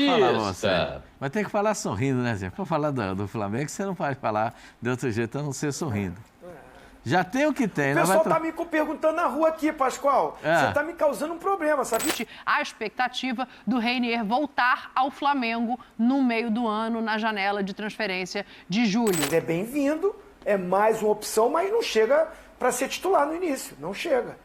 artista. Mas tem que falar sorrindo, né, Zé? Para falar do Flamengo, você não pode falar de outro jeito a não ser sorrindo. Já tem o que tem, né? O pessoal tá me perguntando na rua aqui, Pascoal. Você tá me causando um problema, sabe? A expectativa do Reinier voltar ao Flamengo no meio do ano, na janela de transferência de julho. É bem-vindo, é mais uma opção, mas não chega para ser titular no início. Não chega.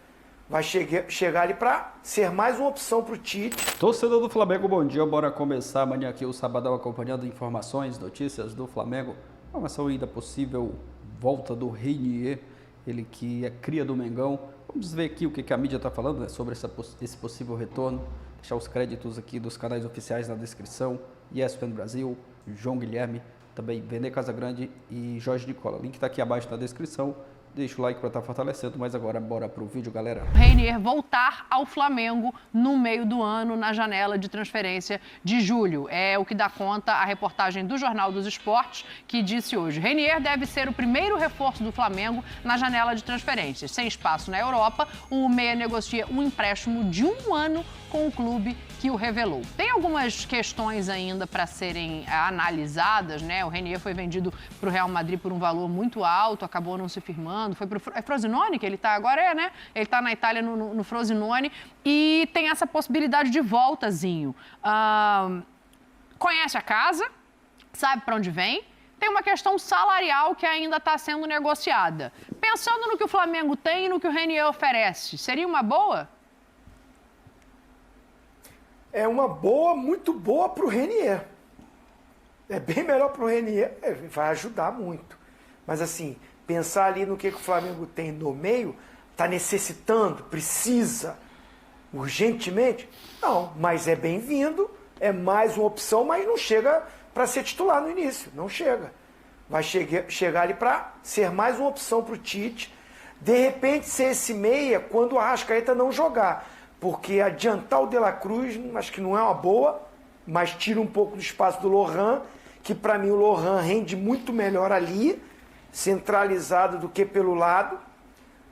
Vai chegar ali para ser mais uma opção para o Tite. Torcedor do Flamengo, bom dia. Bora começar amanhã aqui o Sabadão acompanhando informações, notícias do Flamengo. Informação ainda possível, volta do Reinier, ele que é cria do Mengão. Vamos ver aqui o que a mídia está falando, né, sobre esse possível retorno. Deixar os créditos aqui dos canais oficiais na descrição. ESPN Brasil, João Guilherme, também Vene Casagrande e Jorge Nicola. O link está aqui abaixo na descrição. Deixa o like para estar fortalecendo, mas agora bora pro vídeo, galera. Reinier voltar ao Flamengo no meio do ano, na janela de transferência de julho. É o que dá conta a reportagem do Jornal dos Esportes, que disse hoje: Reinier deve ser o primeiro reforço do Flamengo na janela de transferências. Sem espaço na Europa, o meia negocia um empréstimo de 1 ano com o clube que o revelou. Tem algumas questões ainda para serem analisadas, né? O Reinier foi vendido para o Real Madrid por um valor muito alto, acabou não se firmando. Foi para o Frosinone, que ele está agora, né? Ele está na Itália no Frosinone e tem essa possibilidade de voltazinho. Conhece a casa, sabe para onde vem. Tem uma questão salarial que ainda está sendo negociada. Pensando no que o Flamengo tem e no que o Reinier oferece, seria uma boa? É uma boa, muito boa para o Reinier. É bem melhor para o Reinier, vai ajudar muito. Mas assim, pensar ali no que o Flamengo tem no meio, está necessitando, precisa, urgentemente? Não, mas é bem-vindo, é mais uma opção, mas não chega para ser titular no início, não chega. Vai chegar ali para ser mais uma opção para o Tite, de repente ser esse meia quando o Arrascaeta não jogar. Porque adiantar o De La Cruz, acho que não é uma boa, mas tira um pouco do espaço do Lohan, que para mim o Lohan rende muito melhor ali, centralizado do que pelo lado.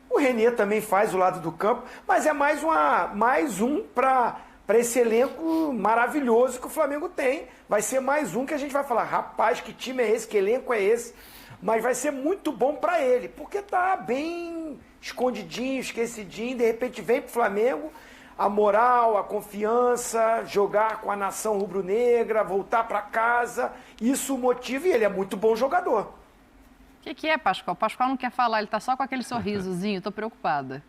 O Reinier também faz o lado do campo, mas é mais um para esse elenco maravilhoso que o Flamengo tem. Vai ser mais um que a gente vai falar, rapaz, que time é esse, que elenco é esse? Mas vai ser muito bom para ele, porque tá bem escondidinho, esquecidinho, de repente vem pro Flamengo, a moral, a confiança, jogar com a nação rubro-negra, voltar para casa, isso motiva, e ele é muito bom jogador. O que é, Pascoal? O Pascoal não quer falar, ele tá só com aquele sorrisozinho, tô preocupada.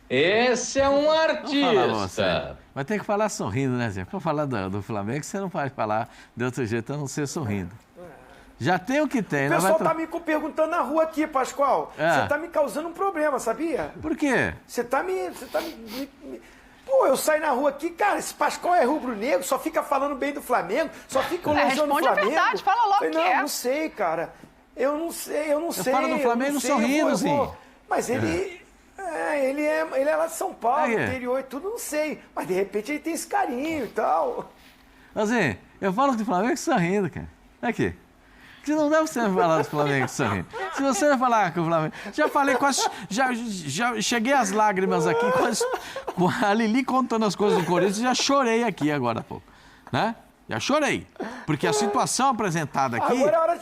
Esse é um artista. Mas tem que falar sorrindo, né, Zé? Para falar do Flamengo, você não pode falar de outro jeito a não ser sorrindo. Já tem o que tem, né? O pessoal tá me perguntando na rua aqui, Pascoal. Você tá me causando um problema, sabia? Por quê? Você tá me... Pô, eu saio na rua aqui, cara, esse Pascoal é rubro-negro, só fica falando bem do Flamengo, só fica elogiando o Flamengo. Responde a verdade, fala logo que é. Não sei, cara. Eu não sei. Eu falo do Flamengo sorrindo, assim. Mas ele... ele é lá de São Paulo, interior e tudo, não sei. Mas de repente ele tem esse carinho e tal. Assim, eu falo do Flamengo sorrindo, cara. Aqui. Que não dá pra você falar do Flamengo sorrindo. Se você vai falar com o Flamengo... Já falei quase... Já cheguei às lágrimas aqui com a Lili contando as coisas do Corinthians. Já chorei aqui agora há pouco. Né? Já chorei. Porque a situação apresentada aqui... Agora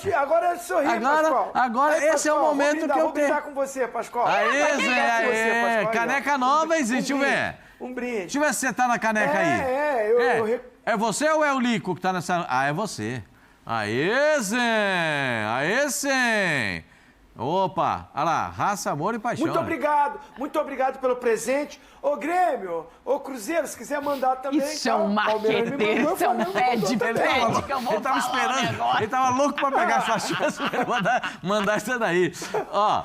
é de sorrir, Pascoal. Agora esse Pascoal, é o momento que eu tenho... Vou brindar com você, Pascoal. Aê, Zé, caneca nova existe, deixa eu ver. Um brinde. Deixa eu ver se você tá na caneca aí. É você ou é o Lico que tá nessa... Ah, é você. Aê, Zé! Aê, Zé! Opa, olha lá, raça, amor e paixão. Muito obrigado pelo presente. Ô Grêmio, ô Cruzeiro, se quiser mandar também. Isso é um marqueteiro, isso é um pede que eu vou Ele tava esperando, ele tava louco pra pegar sua chance pra mandar isso daí. Ó,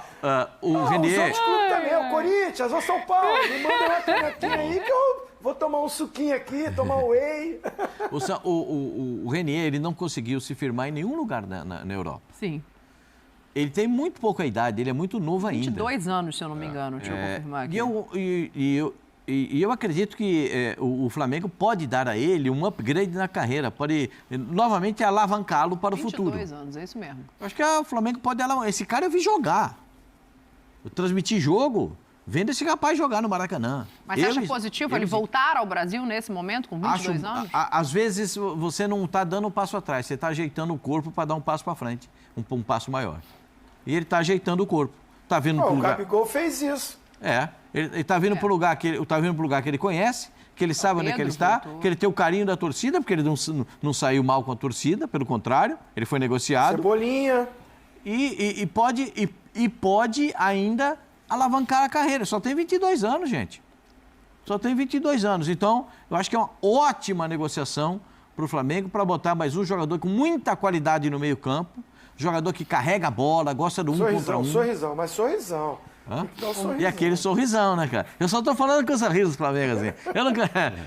o Reinier... Os outros clubes também, o Corinthians, o São Paulo, me manda uma canequinha aí que eu vou tomar um suquinho aqui, tomar um whey. O Reinier, ele não conseguiu se firmar em nenhum lugar na Europa. Sim. Ele tem muito pouca idade, ele é muito novo ainda. 22 anos, se eu não me engano, deixa eu confirmar aqui. E eu acredito que o Flamengo pode dar a ele um upgrade na carreira, pode novamente alavancá-lo para o futuro. 22 anos, é isso mesmo. Eu acho que o Flamengo pode alavancar. Esse cara eu vi jogar. Eu transmiti jogo, Venda esse rapaz jogar no Maracanã. Mas você acha positivo ele voltar ao Brasil nesse momento, com 22 anos? Às vezes você não está dando um passo atrás, você está ajeitando o corpo para dar um passo para frente, um passo maior. E ele está ajeitando o corpo. Tá vindo pro lugar... O Gabigol fez isso. Ele está vindo para o lugar que ele conhece, que ele sabe onde é que ele está, que ele tem o carinho da torcida, porque ele não saiu mal com a torcida, pelo contrário, ele foi negociado. Cebolinha. E pode ainda alavancar a carreira. Só tem 22 anos, gente. Só tem 22 anos. Então, eu acho que é uma ótima negociação para o Flamengo para botar mais um jogador com muita qualidade no meio-campo, jogador que carrega a bola, gosta do contra um. Sorrisão. E aquele sorrisão, né, cara? Eu só tô falando com o sorriso do Flamengo, assim.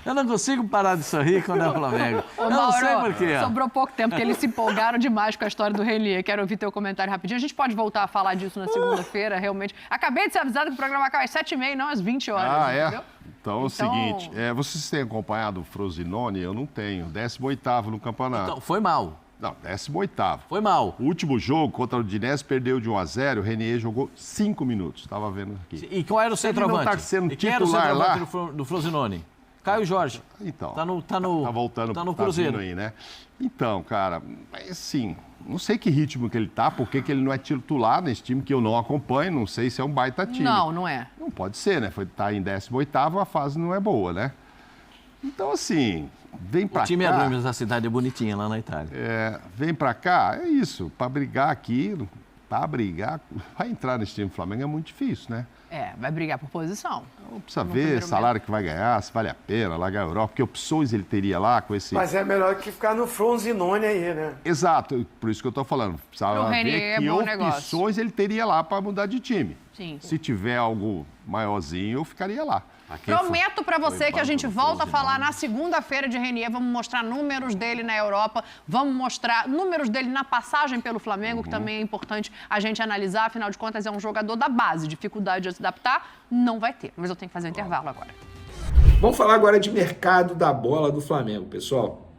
Eu não consigo parar de sorrir quando é o Flamengo. Eu não sei por quê. Sobrou pouco tempo, porque eles se empolgaram demais com a história do Renier. Quero ouvir teu comentário rapidinho. A gente pode voltar a falar disso na segunda-feira, realmente. Acabei de ser avisado que o programa acaba às 7h30 e não às 20 horas, entendeu? Então é o seguinte, vocês têm acompanhado o Frosinone? Eu não tenho. 18º no campeonato. Então, foi mal. Não, 18º. Foi mal. O último jogo contra o Udinese perdeu de 1-0, o Renier jogou 5 minutos. Estava vendo aqui. E qual era o centroavante? Ele não tá sendo quem era o titular centroavante do Frosinone? Caio Jorge. Então. Tá no Cruzeiro. Aí, né? Então, cara, assim, não sei que ritmo que ele tá, porque que ele não é titular nesse time que eu não acompanho, não sei se é um baita time. Não é. Não pode ser, né? Tá em 18º, a fase não é boa, né? Então, assim, vem pra cá... O time da cidade é bonitinha lá na Itália. Vem pra cá, é isso, pra brigar aqui, vai entrar nesse time do Flamengo é muito difícil, né? Vai brigar por posição. Não precisa ver salário que vai ganhar, se vale a pena largar a Europa, que opções ele teria lá com esse... Mas é melhor que ficar no Frosinone aí, né? Exato, por isso que eu tô falando. Precisava ver que opções ele teria lá para mudar de time. Sim. Se tiver algo maiorzinho, eu ficaria lá. Prometo pra você que a gente volta a falar na segunda-feira de Renier. Vamos mostrar números dele na Europa, vamos mostrar números dele na passagem pelo Flamengo, que também é importante a gente analisar. Afinal de contas, é um jogador da base. Dificuldade de se adaptar, não vai ter. Mas eu tenho que fazer um intervalo agora. Vamos falar agora de mercado da bola do Flamengo, pessoal.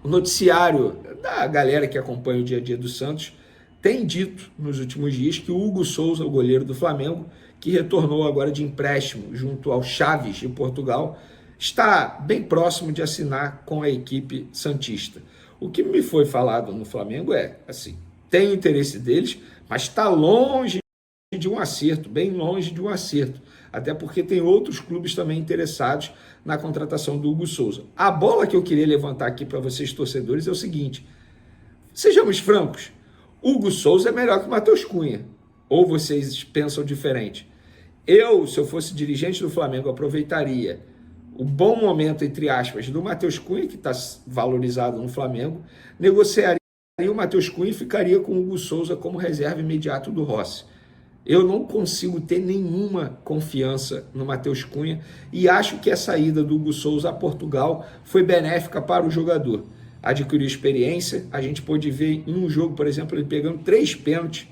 O noticiário da galera que acompanha o dia a dia do Santos tem dito nos últimos dias que o Hugo Souza, o goleiro do Flamengo, que retornou agora de empréstimo junto ao Chaves de Portugal, está bem próximo de assinar com a equipe santista. O que me foi falado no Flamengo é, assim, tem o interesse deles, mas está longe de um acerto, bem longe de um acerto. Até porque tem outros clubes também interessados na contratação do Hugo Souza. A bola que eu queria levantar aqui para vocês, torcedores, é o seguinte. Sejamos francos, Hugo Souza é melhor que o Matheus Cunha. Ou vocês pensam diferente? Se eu fosse dirigente do Flamengo, aproveitaria o bom momento, entre aspas, do Matheus Cunha, que está valorizado no Flamengo, negociaria o Matheus Cunha e ficaria com o Hugo Souza como reserva imediato do Rossi. Eu não consigo ter nenhuma confiança no Matheus Cunha e acho que a saída do Hugo Souza a Portugal foi benéfica para o jogador. Adquiriu experiência, a gente pôde ver em um jogo, por exemplo, ele pegando 3 pênaltis,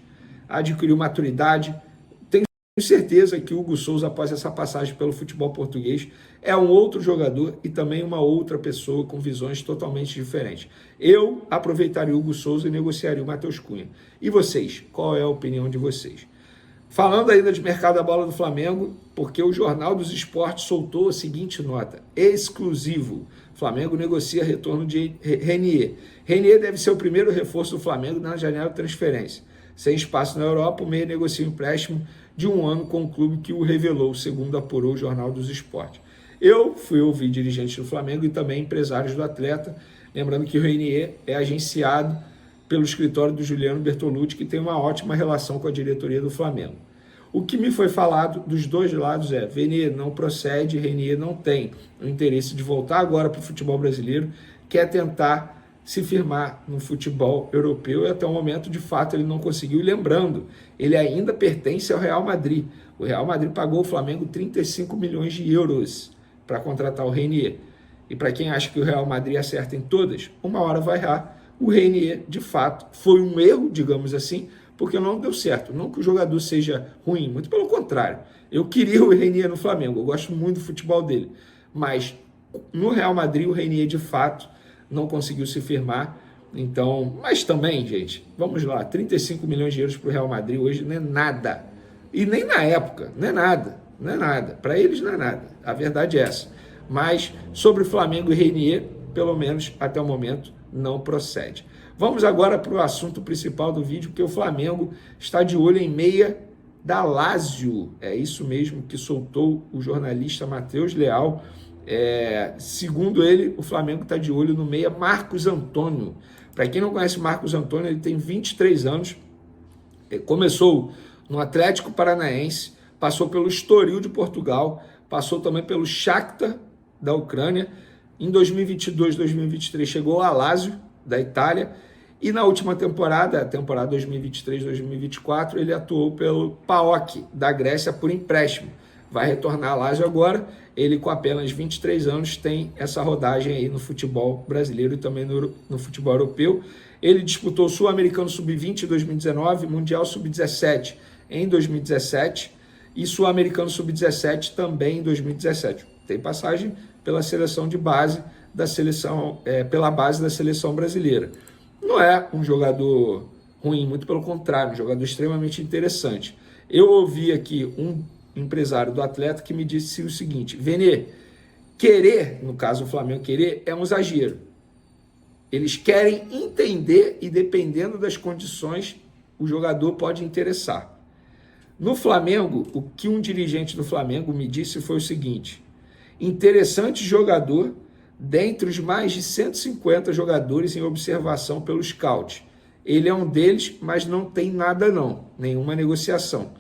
adquiriu maturidade. Tenho certeza que o Hugo Souza, após essa passagem pelo futebol português, é um outro jogador e também uma outra pessoa com visões totalmente diferentes. Eu aproveitaria o Hugo Souza e negociaria o Matheus Cunha. E vocês? Qual é a opinião de vocês? Falando ainda de mercado da bola do Flamengo, porque o Jornal dos Esportes soltou a seguinte nota, exclusivo. Flamengo negocia retorno de Renier. Renier deve ser o primeiro reforço do Flamengo na janela de transferência. Sem espaço na Europa, o meia negocia um empréstimo de 1 ano com o clube que o revelou, segundo apurou o Jornal dos Esportes. Eu fui ouvir dirigentes do Flamengo e também empresários do atleta, lembrando que o Renier é agenciado pelo escritório do Juliano Bertolucci, que tem uma ótima relação com a diretoria do Flamengo. O que me foi falado dos dois lados é, Renier não procede, Renier não tem o interesse de voltar agora para o futebol brasileiro, quer tentar se firmar no futebol europeu e até o momento, de fato, ele não conseguiu. E lembrando, ele ainda pertence ao Real Madrid. O Real Madrid pagou ao Flamengo 35 milhões de euros para contratar o Renier. E para quem acha que o Real Madrid acerta em todas, uma hora vai errar. O Renier, de fato, foi um erro, digamos assim, porque não deu certo. Não que o jogador seja ruim, muito pelo contrário. Eu queria o Renier no Flamengo, eu gosto muito do futebol dele. Mas no Real Madrid, o Renier, de fato, não conseguiu se firmar. Então, mas também, gente, vamos lá, 35 milhões de euros para o Real Madrid hoje não é nada. E nem na época, não é nada. não é nada. Para eles não é nada. A verdade é essa. Mas sobre Flamengo e Reinier, pelo menos até o momento, não procede. Vamos agora para o assunto principal do vídeo, porque o Flamengo está de olho em meia da Lazio. É isso mesmo que soltou o jornalista Matheus Leal. Segundo ele, o Flamengo está de olho no meia Marcos Antônio. Para quem não conhece Marcos Antônio, ele tem 23 anos, começou no Atlético Paranaense, passou pelo Estoril de Portugal, passou também pelo Shakhtar da Ucrânia. Em 2022, 2023, chegou ao Lazio da Itália, e na última temporada, a temporada 2023-2024, ele atuou pelo PAOK da Grécia por empréstimo. Vai retornar a Lazio agora. Ele, com apenas 23 anos, tem essa rodagem aí no futebol brasileiro e também no futebol europeu. Ele disputou o Sul-Americano Sub-20 em 2019, Mundial Sub-17 em 2017 e Sul-Americano Sub-17 também em 2017. Tem passagem pela seleção de base da seleção, pela base da seleção brasileira. Não é um jogador ruim, muito pelo contrário, um jogador extremamente interessante. Eu ouvi aqui um empresário do atleta que me disse o seguinte: Vene, querer, no caso o Flamengo querer, é um exagero. Eles querem entender e, dependendo das condições, o jogador pode interessar. No Flamengo, o que um dirigente do Flamengo me disse foi o seguinte: interessante jogador dentre os mais de 150 jogadores em observação pelo scout. Ele é um deles, mas não tem nada não, nenhuma negociação.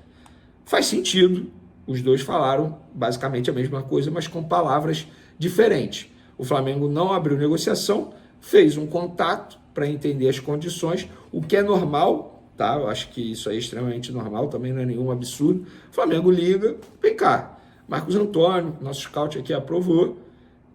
Faz sentido, os dois falaram basicamente a mesma coisa, mas com palavras diferentes. O Flamengo não abriu negociação, fez um contato para entender as condições, o que é normal, tá? Eu acho que isso aí é extremamente normal, também não é nenhum absurdo. O Flamengo liga, vem cá, Marcos Antônio, nosso scout aqui aprovou,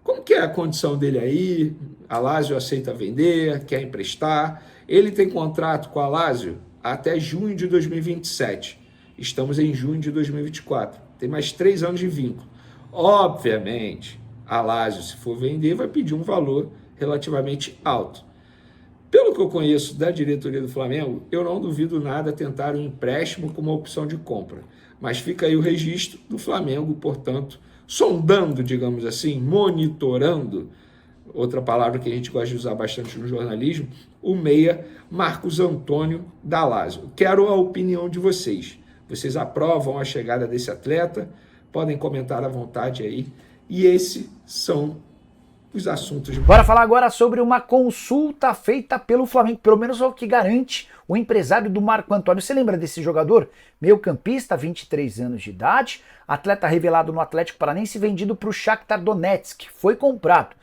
como que é a condição dele aí? A Lazio aceita vender, quer emprestar. Ele tem contrato com a Lazio até junho de 2027. Estamos em junho de 2024. Tem mais 3 anos de vínculo. Obviamente, a Lazio, se for vender, vai pedir um valor relativamente alto. Pelo que eu conheço da diretoria do Flamengo, eu não duvido nada tentar um empréstimo como opção de compra. Mas fica aí o registro do Flamengo, portanto, sondando, digamos assim, monitorando, outra palavra que a gente gosta de usar bastante no jornalismo, o meia Marcos Antônio da Lazio. Quero a opinião de vocês. Vocês aprovam a chegada desse atleta? Podem comentar à vontade aí. E esses são os assuntos. Bora falar agora sobre uma consulta feita pelo Flamengo, pelo menos é o que garante o empresário do Marco Antônio. Você lembra desse jogador? Meio-campista, 23 anos de idade, atleta revelado no Atlético Paranaense, vendido para o Shakhtar Donetsk. Foi comprado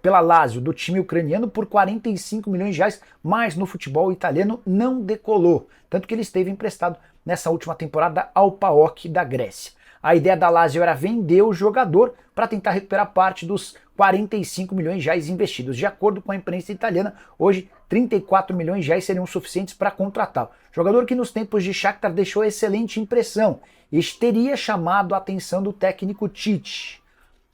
pela Lazio, do time ucraniano, por 45 milhões de reais, mas no futebol italiano não decolou. Tanto que ele esteve emprestado nessa última temporada ao PAOK da Grécia. A ideia da Lazio era vender o jogador para tentar recuperar parte dos 45 milhões de reais investidos. De acordo com a imprensa italiana, hoje 34 milhões de reais seriam suficientes para contratá-lo. Jogador que nos tempos de Shakhtar deixou excelente impressão e teria chamado a atenção do técnico Tite.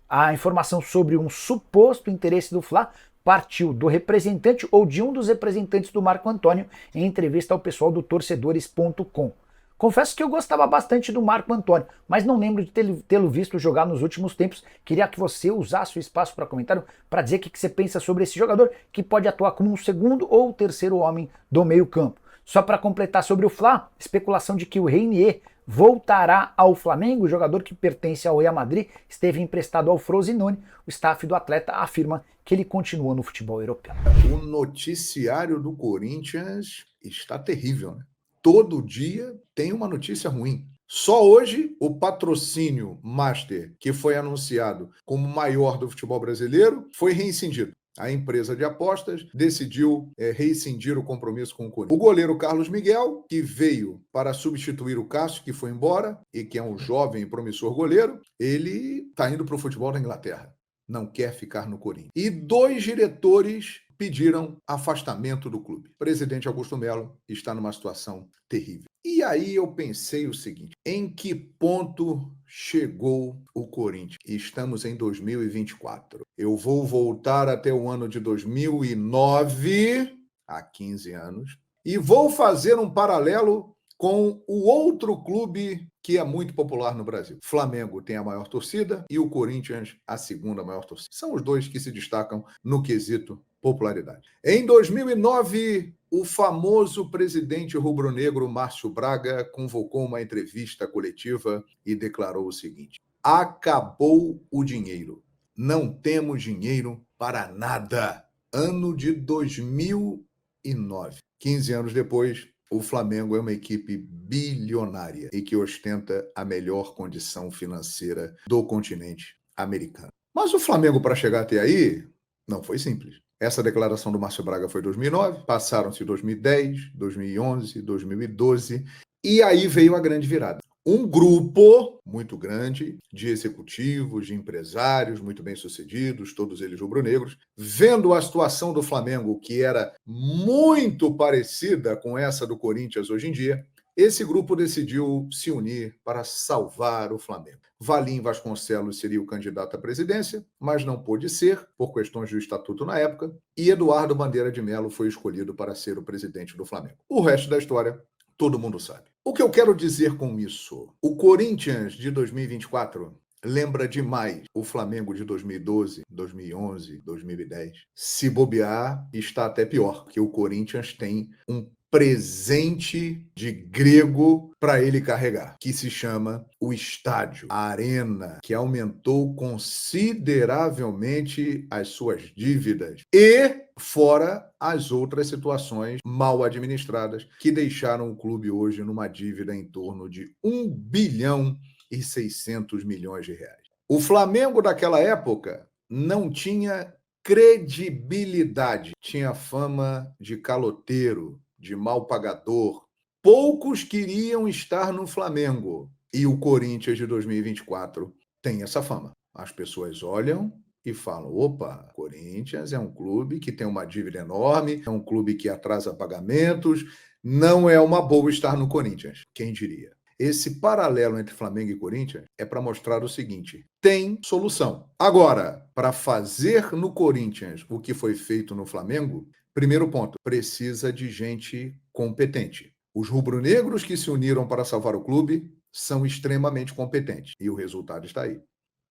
A informação sobre um suposto interesse do Fla partiu do representante ou de um dos representantes do Marco Antônio em entrevista ao pessoal do torcedores.com. Confesso que eu gostava bastante do Marco Antônio, mas não lembro de tê-lo visto jogar nos últimos tempos. Queria que você usasse o espaço para comentário para dizer o que você pensa sobre esse jogador que pode atuar como um segundo ou terceiro homem do meio-campo. Só para completar sobre o Fla, especulação de que o Reinier voltará ao Flamengo. O jogador que pertence ao Real Madrid esteve emprestado ao Frosinone. O staff do atleta afirma que ele continua no futebol europeu. O noticiário do Corinthians está terrível, né? Todo dia tem uma notícia ruim. Só hoje, o patrocínio Master, que foi anunciado como o maior do futebol brasileiro, foi rescindido. A empresa de apostas decidiu rescindir o compromisso com o Corinthians. O goleiro Carlos Miguel, que veio para substituir o Cássio, que foi embora, e que é um jovem e promissor goleiro, ele está indo para o futebol da Inglaterra. Não quer ficar no Corinthians. E 2 diretores pediram afastamento do clube. O presidente Augusto Melo está numa situação terrível. E aí eu pensei o seguinte: em que ponto chegou o Corinthians? Estamos em 2024. Eu vou voltar até o ano de 2009, há 15 anos, e vou fazer um paralelo com o outro clube que é muito popular no Brasil. Flamengo tem a maior torcida e o Corinthians a segunda maior torcida. São os dois que se destacam no quesito popularidade. Em 2009, o famoso presidente rubro-negro Márcio Braga convocou uma entrevista coletiva e declarou o seguinte: acabou o dinheiro. Não temos dinheiro para nada. Ano de 2009. 15 anos depois, o Flamengo é uma equipe bilionária e que ostenta a melhor condição financeira do continente americano. Mas o Flamengo, para chegar até aí, não foi simples. Essa declaração do Márcio Braga foi em 2009, passaram-se 2010, 2011, 2012, e aí veio a grande virada. Um grupo muito grande de executivos, de empresários muito bem-sucedidos, todos eles rubro-negros, vendo a situação do Flamengo, que era muito parecida com essa do Corinthians hoje em dia, esse grupo decidiu se unir para salvar o Flamengo. Valim Vasconcelos seria o candidato à presidência, mas não pôde ser, por questões do estatuto na época, e Eduardo Bandeira de Melo foi escolhido para ser o presidente do Flamengo. O resto da história todo mundo sabe. O que eu quero dizer com isso? O Corinthians de 2024 lembra demais o Flamengo de 2012, 2011, 2010. Se bobear, está até pior, porque o Corinthians tem um presente de grego para ele carregar, que se chama o estádio, a arena, que aumentou consideravelmente as suas dívidas e fora as outras situações mal administradas que deixaram o clube hoje numa dívida em torno de 1 bilhão e 600 milhões de reais. O Flamengo daquela época não tinha credibilidade, tinha fama de caloteiro, de mal pagador. Poucos queriam estar no Flamengo e o Corinthians de 2024 tem essa fama. As pessoas olham e falam: opa, Corinthians é um clube que tem uma dívida enorme, é um clube que atrasa pagamentos, não é uma boa estar no Corinthians. Quem diria? Esse paralelo entre Flamengo e Corinthians é para mostrar o seguinte: tem solução. Agora, para fazer no Corinthians o que foi feito no Flamengo, primeiro ponto, precisa de gente competente. Os rubro-negros que se uniram para salvar o clube são extremamente competentes e o resultado está aí.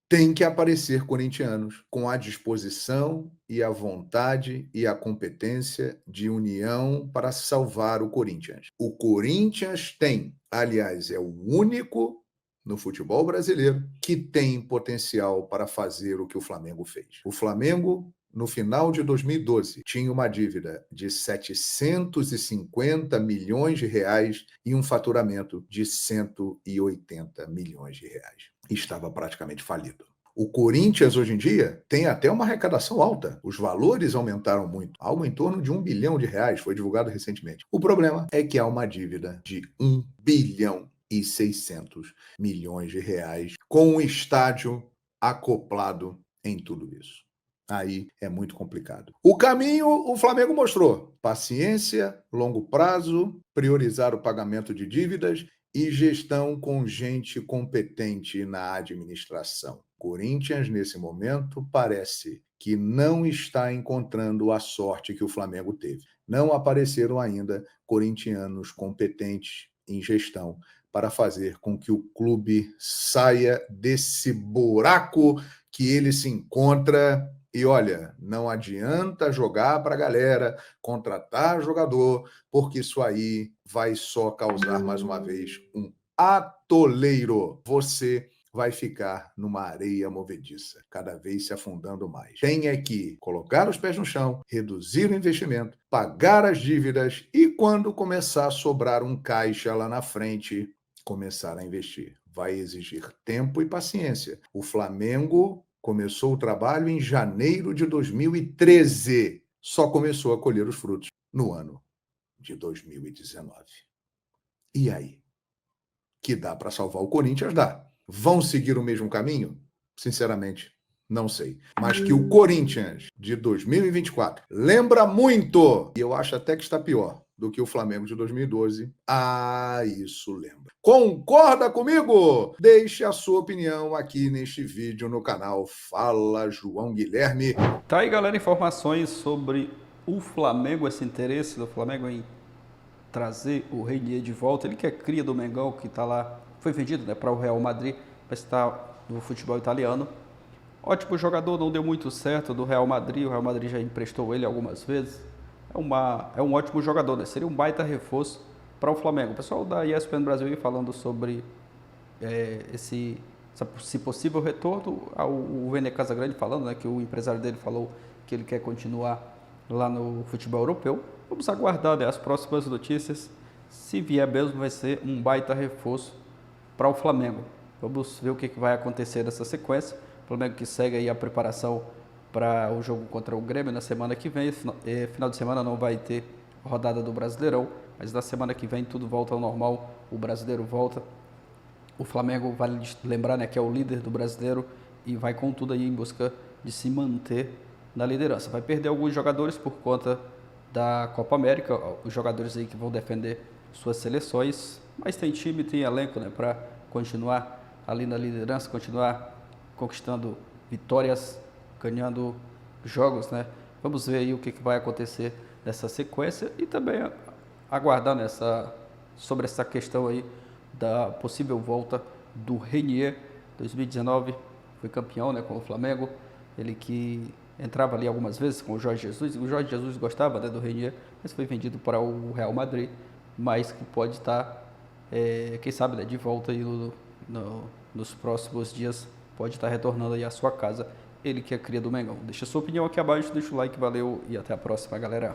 Tem que aparecer corintianos com a disposição e a vontade e a competência de união para salvar o Corinthians. O Corinthians tem, aliás, é o único no futebol brasileiro que tem potencial para fazer o que o Flamengo fez. O Flamengo, no final de 2012, tinha uma dívida de 750 milhões de reais e um faturamento de 180 milhões de reais. Estava praticamente falido. O Corinthians, hoje em dia, tem até uma arrecadação alta. Os valores aumentaram muito. Algo em torno de 1 bilhão de reais, foi divulgado recentemente. O problema é que há uma dívida de 1 bilhão e 600 milhões de reais, com um estádio acoplado em tudo isso. Aí é muito complicado. O caminho o Flamengo mostrou: paciência, longo prazo, priorizar o pagamento de dívidas e gestão com gente competente na administração. Corinthians, nesse momento, parece que não está encontrando a sorte que o Flamengo teve. Não apareceram ainda corintianos competentes em gestão para fazer com que o clube saia desse buraco que ele se encontra. E olha, não adianta jogar para a galera, contratar jogador, porque isso aí vai só causar, mais uma vez, um atoleiro. Você vai ficar numa areia movediça, cada vez se afundando mais. Tem é que colocar os pés no chão, reduzir o investimento, pagar as dívidas e, quando começar a sobrar um caixa lá na frente, começar a investir. Vai exigir tempo e paciência. O Flamengo começou o trabalho em janeiro de 2013. Só começou a colher os frutos no ano de 2019. E aí? Que dá para salvar o Corinthians? Dá. Vão seguir o mesmo caminho? Sinceramente, não sei. Mas que o Corinthians de 2024 lembra muito, e eu acho até que está pior do que o Flamengo de 2012. Isso lembra. Concorda comigo? Deixe a sua opinião aqui neste vídeo no canal Fala João Guilherme. Tá aí, galera, informações sobre o Flamengo, esse interesse do Flamengo em trazer o Renier de volta. Ele que é cria do Mengão, que está lá, foi vendido, né, para o Real Madrid, mas está no futebol italiano. Ótimo jogador, não deu muito certo do Real Madrid. O Real Madrid já emprestou ele algumas vezes. É um ótimo jogador, né? Seria um baita reforço para o Flamengo. O pessoal da ESPN Brasil aí falando sobre esse possível retorno. O Vene Casagrande falando, né, que o empresário dele falou que ele quer continuar lá no futebol europeu. Vamos aguardar, né, as próximas notícias. Se vier mesmo, vai ser um baita reforço para o Flamengo. Vamos ver o que vai acontecer nessa sequência. O Flamengo que segue aí a preparação para o jogo contra o Grêmio na semana que vem. Final de semana não vai ter rodada do Brasileirão, mas na semana que vem tudo volta ao normal, o Brasileiro volta. O Flamengo, vale lembrar, né, que é o líder do Brasileiro e vai com tudo aí em busca de se manter na liderança. Vai perder alguns jogadores por conta da Copa América, os jogadores aí que vão defender suas seleções, mas tem time, tem elenco, né, para continuar ali na liderança, continuar conquistando vitórias, ganhando jogos, né? Vamos ver aí o que vai acontecer nessa sequência e também aguardar sobre essa questão aí da possível volta do Renier. 2019 foi campeão, né, com o Flamengo, ele que entrava ali algumas vezes com o Jorge Jesus. O Jorge Jesus gostava, né, do Renier, mas foi vendido para o Real Madrid, mas que pode estar, quem sabe, né, de volta aí nos próximos dias, pode estar retornando aí à sua casa, ele que é cria do Mengão. Deixa sua opinião aqui abaixo, deixa o like, valeu e até a próxima, galera.